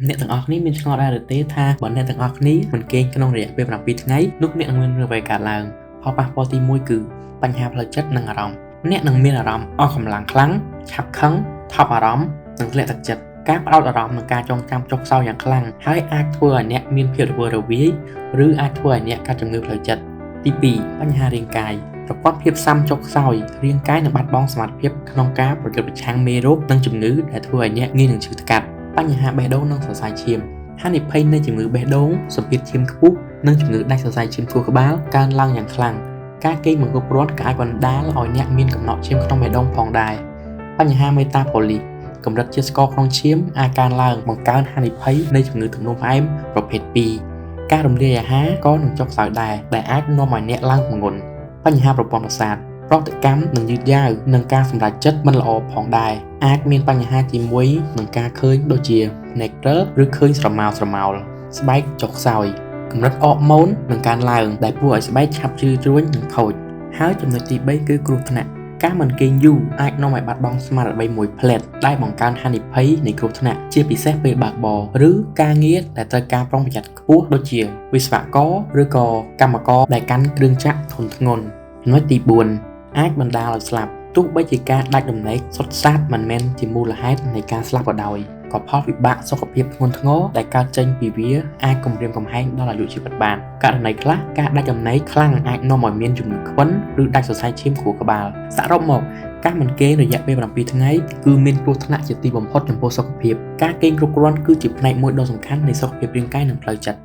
អ្នកទាំងអស់គ្នាមានឆ្ងល់ដែរឬទេថាបើអ្នកទាំងអស់គ្នាមិនគេងក្នុងរយៈពេល7ថ្ងៃនោះអ្នកនឹងមានរឿងអ្វីកើតឡើងផលប៉ះពាល់ទី1គឺបញ្ហាផ្លូវចិត្តនិងអារម្មណ៍អ្នកនឹងមានអារម្មណ៍អស់កម្លាំងខ្លាំងឆាប់ខឹងថប់អារម្មណ៍និងធ្លាក់ទឹកចិត្តការផ្ដោតអារម្មណ៍នឹងការចងចាំចុកសោយ៉ាងខ្លាំងហើយអាចធ្វើឲ្យអ្នកមានភាពរវើរវាយឬអាចធ្វើឲ្យអ្នកកាត់ជំងឺផ្លូវចិត្តទី2បញ្ហារាងកាយប្រព័ន្ធភាពស៊ាំចុកខ្សោយរាងកាយនឹងបាត់បង់សមត្ថភាពក្នុងការប្រយុទ្ធប្រឆាំងមេរោគនិងជំងឺដែលធ្វើឲ្យអ្នកងាយនឹងឈឺថ្កាត់បញ្ហាបេះដូងនិងសរសៃឈាមហានិភ័យនៃជំងឺបេះដូងសម្ពាធឈាមខ្ពស់និងជំងឺដាច់សរសៃឈាមខួរក្បាលកើនឡើងយ៉ាងខ្លាំងការគេងមិនគ្រប់គ្រាន់ក៏អាចបណ្ដាលឲ្យអ្នកមានកំណកឈាមក្នុងបេះដូងផងដែរបញ្ហាមេតាបូលីកកម្រិតជាតិស្ករក្នុងឈាមអាចកើនឡើងបង្កើនហានិភ័យនៃជំងឺទឹកនោមផ្អែមប្រភេទ2ការរំលាយអាហារក៏នឹងចុកខ្សោយដែរដែលអាចនាំឲ្យអ្នកឡើងធ្ងន់បញ្ហាប្រព័ន្ធប្រសាទប្រតិកម្មនឹងយឺតយ៉ាវនិងការសម្រេចចិត្តមិនល្អផងដែរអាចមានបញ្ហាជាមួយនឹងការឃើញដូចជាភ្នែកព្រិលឬឃើញស្រមោលស្បែកចុកខ្សោយកម្រិតអរម៉ូននឹងកើនឡើងដែលធ្វើឲ្យស្បែកឆាប់ជ្រីជ្រួញនិងខូចហើយចំណុចទី3គឺគ្រោះថ្នាក់ការមិនគេងយូរអាចនាំឲ្យបាត់បង់ស្មារតីមួយផ្លែតដែលបង្កើនហានិភ័យនៃគ្រោះថ្នាក់ជាពិសេសពេលបើកបរឬការងារដែលត្រូវការប្រុងប្រយ័ត្នខ្ពស់ដូចជាវិស្វករឬក៏កម្មករដែលកាន់គ្រឿងចក្រធុនធ្ងន់ចំណុចទី4អាចបណ្ដាលឲ្យស្លាប់ទោះបីជាការដាច់ដំណេកសុទ្ធសាធមិនមែនជាមូលហេតុនៃការស្លាប់ក៏ដោយក៏ផលវិបាកសុខភាពធ្ងន់ធ្ងរដែលកើតចេញពីវាអាចគំរាមកំហែងដល់អាយុជីវិតបានករណីខ្លះការដាច់ដំណេកខ្លាំងអាចនាំឲ្យមានជំងឺខ្វិនឬដាច់សរសៃឈាមខួរក្បាលសរុបមកការមិនគេងរយៈពេល7ថ្ងៃគឺមានគ្រោះថ្នាក់ជាទីបំផុតចំពោះសុខភាពការគេងគ្រប់គ្រាន់គឺជាផ្នែកមួយដ៏សំខាន់នៃសុខភាពរាងកាយនិងផ្លូវចិត្ត